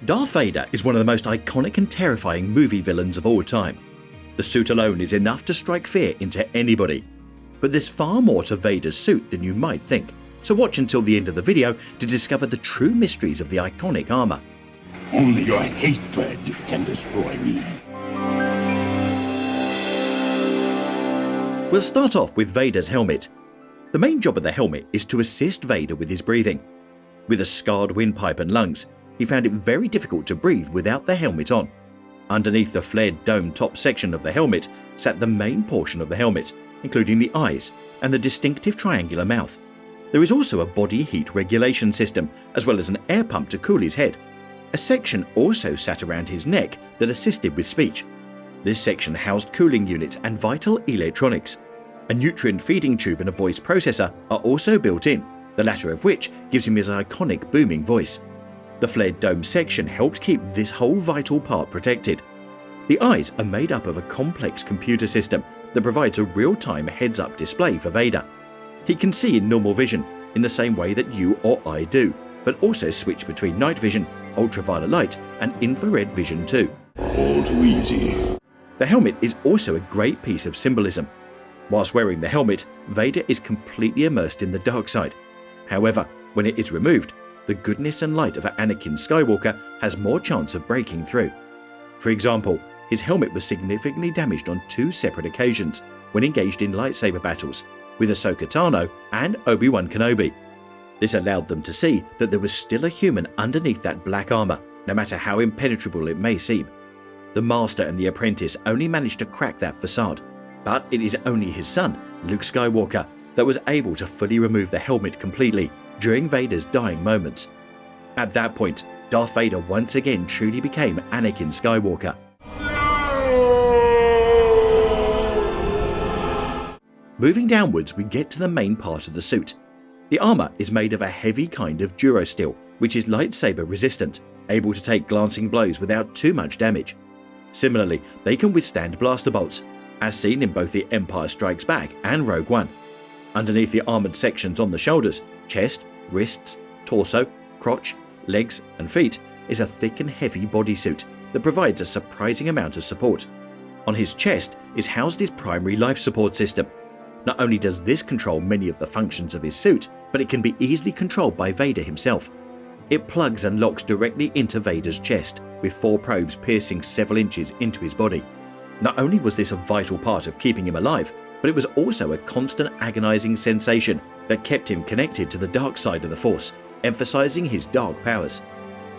Darth Vader is one of the most iconic and terrifying movie villains of all time. The suit alone is enough to strike fear into anybody. But there's far more to Vader's suit than you might think, so watch until the end of the video to discover the true mysteries of the iconic armor. Only your hatred can destroy me. We'll start off with Vader's helmet. The main job of the helmet is to assist Vader with his breathing. With a scarred windpipe and lungs, he found it very difficult to breathe without the helmet on. Underneath the flared dome top section of the helmet sat the main portion of the helmet, including the eyes and the distinctive triangular mouth. There is also a body heat regulation system, as well as an air pump to cool his head. A section also sat around his neck that assisted with speech. This section housed cooling units and vital electronics. A nutrient feeding tube and a voice processor are also built in, the latter of which gives him his iconic booming voice. The flared dome section helped keep this whole vital part protected. The eyes are made up of a complex computer system that provides a real-time heads-up display for Vader. He can see in normal vision in the same way that you or I do, but also switch between night vision, ultraviolet light, and infrared vision too. All too easy. The helmet is also a great piece of symbolism. Whilst wearing the helmet, Vader is completely immersed in the dark side. However, when it is removed, the goodness and light of Anakin Skywalker has more chance of breaking through. For example, his helmet was significantly damaged on 2 separate occasions when engaged in lightsaber battles with Ahsoka Tano and Obi-Wan Kenobi. This allowed them to see that there was still a human underneath that black armor, no matter how impenetrable it may seem. The Master and the Apprentice only managed to crack that facade, but it is only his son, Luke Skywalker, that was able to fully remove the helmet completely during Vader's dying moments. At that point, Darth Vader once again truly became Anakin Skywalker. Moving downwards, we get to the main part of the suit. The armor is made of a heavy kind of durosteel, which is lightsaber resistant, able to take glancing blows without too much damage. Similarly, they can withstand blaster bolts, as seen in both The Empire Strikes Back and Rogue One. Underneath the armored sections on the shoulders, chest, wrists, torso, crotch, legs and feet is a thick and heavy bodysuit that provides a surprising amount of support. On his chest is housed his primary life support system. Not only does this control many of the functions of his suit, but it can be easily controlled by Vader himself. It plugs and locks directly into Vader's chest, with 4 probes piercing several inches into his body. Not only was this a vital part of keeping him alive, but it was also a constant agonizing sensation that kept him connected to the dark side of the Force, emphasizing his dark powers.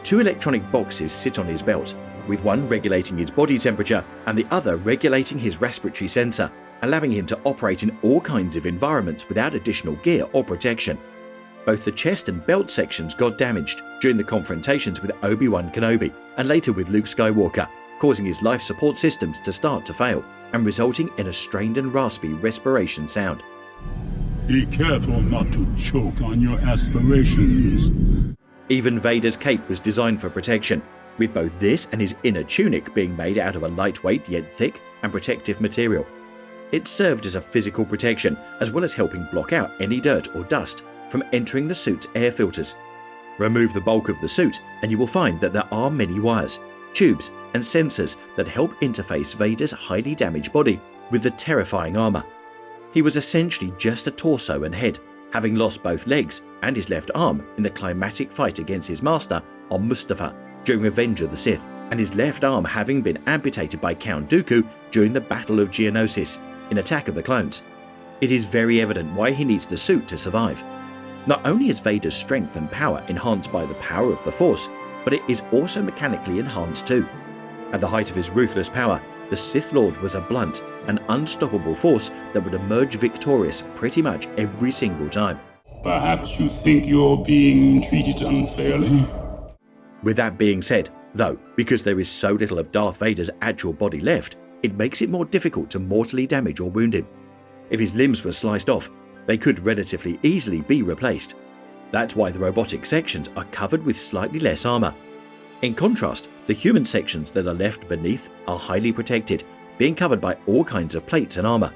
2 electronic boxes sit on his belt, with one regulating his body temperature and the other regulating his respiratory sensor, allowing him to operate in all kinds of environments without additional gear or protection. Both the chest and belt sections got damaged during the confrontations with Obi-Wan Kenobi and later with Luke Skywalker, causing his life support systems to start to fail and resulting in a strained and raspy respiration sound. Be careful not to choke on your aspirations. Even Vader's cape was designed for protection, with both this and his inner tunic being made out of a lightweight yet thick and protective material. It served as a physical protection as well as helping block out any dirt or dust from entering the suit's air filters. Remove the bulk of the suit and you will find that there are many wires, tubes and sensors that help interface Vader's highly damaged body with the terrifying armor. He was essentially just a torso and head, having lost both legs and his left arm in the climactic fight against his master on Mustafar during Revenge of the Sith, and his left arm having been amputated by Count Dooku during the Battle of Geonosis in Attack of the Clones. It is very evident why he needs the suit to survive. Not only is Vader's strength and power enhanced by the power of the Force, but it is also mechanically enhanced too. At the height of his ruthless power, the Sith Lord was a blunt and unstoppable force that would emerge victorious pretty much every single time. Perhaps you think you're being treated unfairly? With that being said, though, because there is so little of Darth Vader's actual body left, it makes it more difficult to mortally damage or wound him. If his limbs were sliced off, they could relatively easily be replaced. That's why the robotic sections are covered with slightly less armor. In contrast, the human sections that are left beneath are highly protected, being covered by all kinds of plates and armor.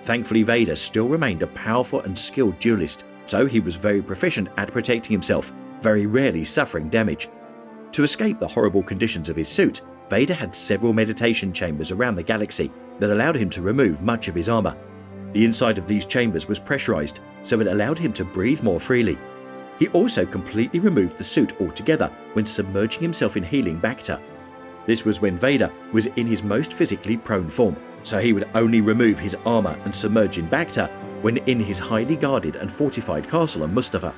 Thankfully, Vader still remained a powerful and skilled duelist, so he was very proficient at protecting himself, very rarely suffering damage. To escape the horrible conditions of his suit, Vader had several meditation chambers around the galaxy that allowed him to remove much of his armor. The inside of these chambers was pressurized, so it allowed him to breathe more freely. He also completely removed the suit altogether when submerging himself in healing Bacta. This was when Vader was in his most physically prone form, so he would only remove his armor and submerge in Bacta when in his highly guarded and fortified castle on Mustafar.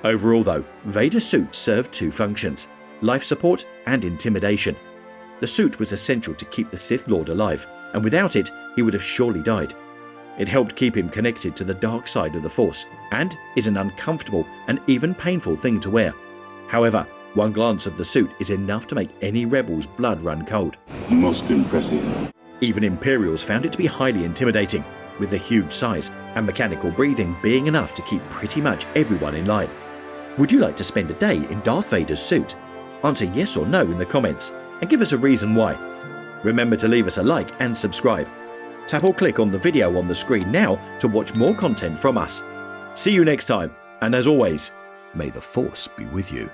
Overall though, Vader's suit served two functions: life support and intimidation. The suit was essential to keep the Sith Lord alive, and without it, he would have surely died. It helped keep him connected to the dark side of the Force, and is an uncomfortable and even painful thing to wear. However, one glance of the suit is enough to make any rebel's blood run cold. Most impressive. Even Imperials found it to be highly intimidating, with the huge size and mechanical breathing being enough to keep pretty much everyone in line. Would you like to spend a day in Darth Vader's suit? Answer yes or no in the comments, and give us a reason why. Remember to leave us a like and subscribe. Tap or click on the video on the screen now to watch more content from us. See you next time, and as always, may the Force be with you.